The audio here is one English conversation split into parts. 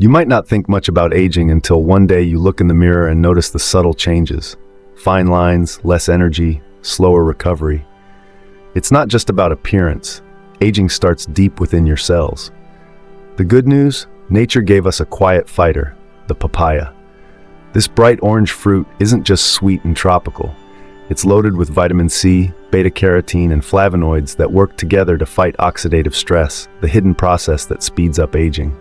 You might not think much about aging until one day you look in the mirror and notice the subtle changes. Fine lines, less energy, slower recovery. It's not just about appearance. Aging starts deep within your cells. The good news? Nature gave us a quiet fighter, the papaya. This bright orange fruit isn't just sweet and tropical. It's loaded with vitamin C, beta-carotene, and flavonoids that work together to fight oxidative stress, the hidden process that speeds up aging.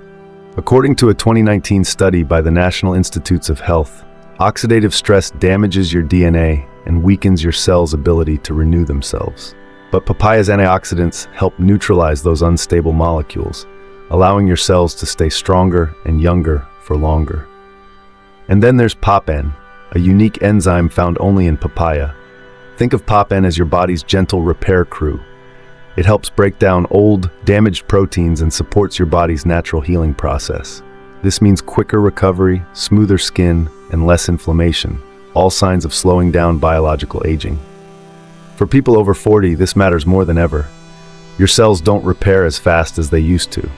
According to a 2019 study by the National Institutes of Health, oxidative stress damages your DNA and weakens your cells' ability to renew themselves. But papaya's antioxidants help neutralize those unstable molecules, allowing your cells to stay stronger and younger for longer. And then there's Papain, a unique enzyme found only in papaya. Think of Papain as your body's gentle repair crew. It helps break down old, damaged proteins and supports your body's natural healing process. This means quicker recovery, smoother skin, and less inflammation, all signs of slowing down biological aging. For people over 40, this matters more than ever. Your cells don't repair as fast as they used to.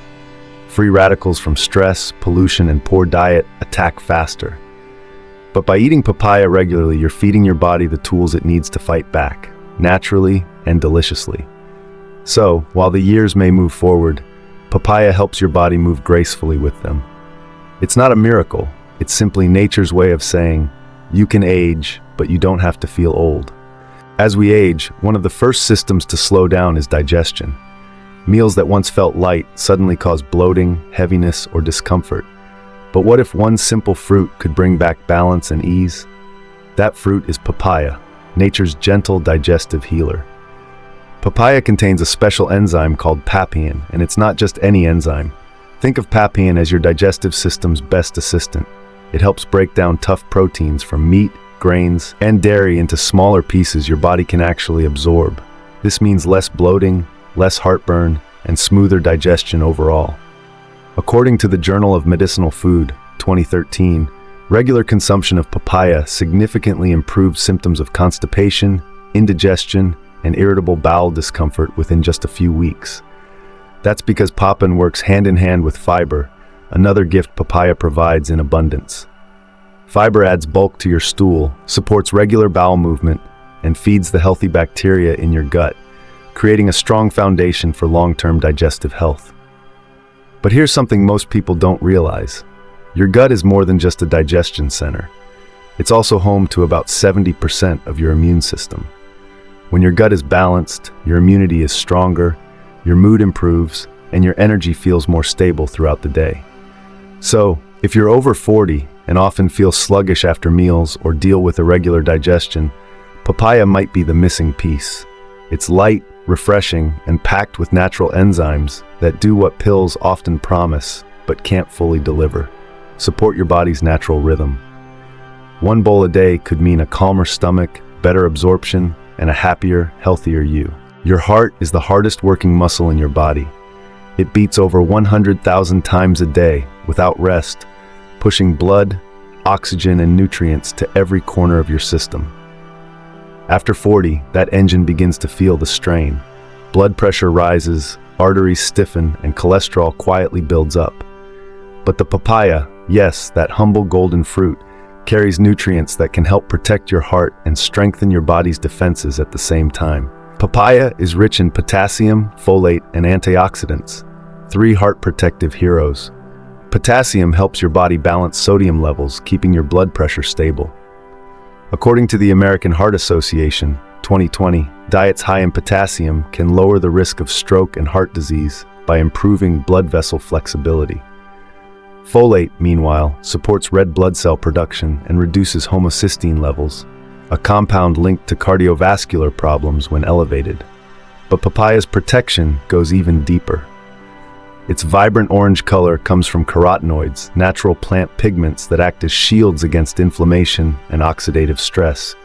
Free radicals from stress, pollution, and poor diet attack faster. But by eating papaya regularly, you're feeding your body the tools it needs to fight back, naturally and deliciously. So, while the years may move forward, papaya helps your body move gracefully with them. It's not a miracle, it's simply nature's way of saying, you can age, but you don't have to feel old. As we age, one of the first systems to slow down is digestion. Meals that once felt light suddenly cause bloating, heaviness, or discomfort. But what if one simple fruit could bring back balance and ease? That fruit is papaya, nature's gentle digestive healer. Papaya contains a special enzyme called Papain, and it's not just any enzyme. Think of Papain as your digestive system's best assistant. It helps break down tough proteins from meat, grains, and dairy into smaller pieces your body can actually absorb. This means less bloating, less heartburn, and smoother digestion overall. According to the Journal of Medicinal Food, 2013, regular consumption of papaya significantly improved symptoms of constipation, indigestion, and irritable bowel discomfort within just a few weeks. That's because papain works hand in hand with fiber, another gift papaya provides in abundance. Fiber adds bulk to your stool, supports regular bowel movement, and feeds the healthy bacteria in your gut, creating a strong foundation for long-term digestive health. But here's something most people don't realize. Your gut is more than just a digestion center. It's also home to about 70% of your immune system. When your gut is balanced, your immunity is stronger, your mood improves, and your energy feels more stable throughout the day. So, if you're over 40 and often feel sluggish after meals or deal with irregular digestion, papaya might be the missing piece. It's light, refreshing, and packed with natural enzymes that do what pills often promise but can't fully deliver. Support your body's natural rhythm. One bowl a day could mean a calmer stomach, better absorption, and a happier, healthier you. Your heart is the hardest working muscle in your body. It beats over 100,000 times a day without rest, pushing blood, oxygen, and nutrients to every corner of your system. After 40, that engine begins to feel the strain. Blood pressure rises, arteries stiffen, and cholesterol quietly builds up. But the papaya, yes, that humble golden fruit, carries nutrients that can help protect your heart and strengthen your body's defenses at the same time. Papaya is rich in potassium, folate, and antioxidants, 3 heart protective heroes. Potassium helps your body balance sodium levels, keeping your blood pressure stable. According to the American Heart Association, 2020, diets high in potassium can lower the risk of stroke and heart disease by improving blood vessel flexibility. Folate, meanwhile, supports red blood cell production and reduces homocysteine levels, a compound linked to cardiovascular problems when elevated. But papaya's protection goes even deeper. Its vibrant orange color comes from carotenoids, natural plant pigments that act as shields against inflammation and oxidative stress,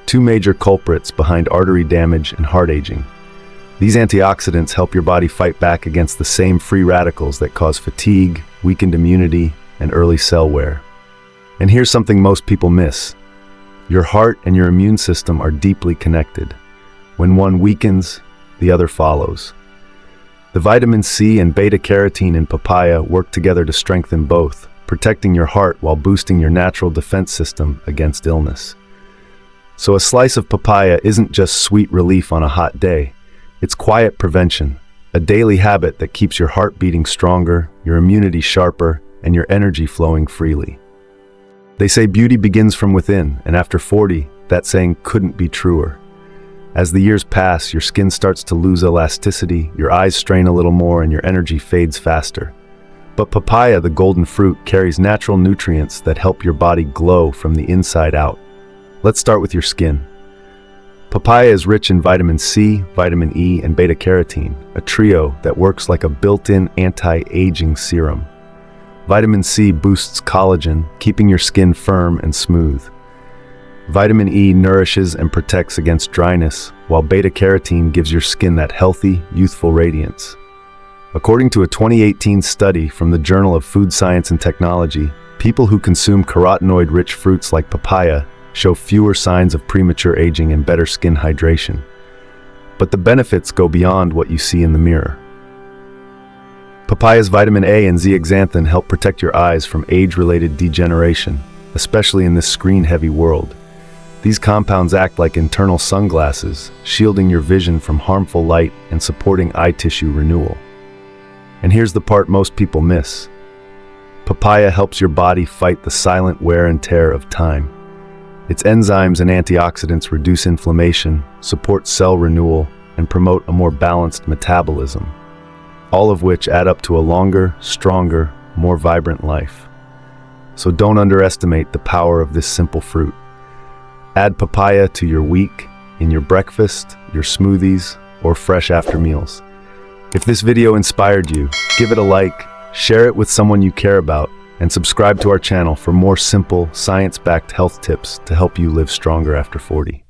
2 major culprits behind artery damage and heart aging. These antioxidants help your body fight back against the same free radicals that cause fatigue, weakened immunity, and early cell wear. And here's something most people miss. Your heart and your immune system are deeply connected. When one weakens, the other follows. The vitamin C and beta-carotene in papaya work together to strengthen both, protecting your heart while boosting your natural defense system against illness. So a slice of papaya isn't just sweet relief on a hot day. It's quiet prevention, a daily habit that keeps your heart beating stronger, your immunity sharper, and your energy flowing freely. They say beauty begins from within, and after 40, that saying couldn't be truer. As the years pass, your skin starts to lose elasticity, your eyes strain a little more, and your energy fades faster. But papaya, the golden fruit, carries natural nutrients that help your body glow from the inside out. Let's start with your skin. Papaya is rich in vitamin C, vitamin E, and beta-carotene, a trio that works like a built-in anti-aging serum. Vitamin C boosts collagen, keeping your skin firm and smooth. Vitamin E nourishes and protects against dryness, while beta-carotene gives your skin that healthy, youthful radiance. According to a 2018 study from the Journal of Food Science and Technology, people who consume carotenoid-rich fruits like papaya show fewer signs of premature aging and better skin hydration. But the benefits go beyond what you see in the mirror. Papaya's vitamin A and zeaxanthin help protect your eyes from age-related degeneration, especially in this screen-heavy world. These compounds act like internal sunglasses, shielding your vision from harmful light and supporting eye tissue renewal. And here's the part most people miss. Papaya helps your body fight the silent wear and tear of time. Its enzymes and antioxidants reduce inflammation, support cell renewal, and promote a more balanced metabolism, all of which add up to a longer, stronger, more vibrant life. So don't underestimate the power of this simple fruit. Add papaya to your week, in your breakfast, your smoothies, or fresh after meals. If this video inspired you, give it a like, share it with someone you care about, and subscribe to our channel for more simple, science-backed health tips to help you live stronger after 40.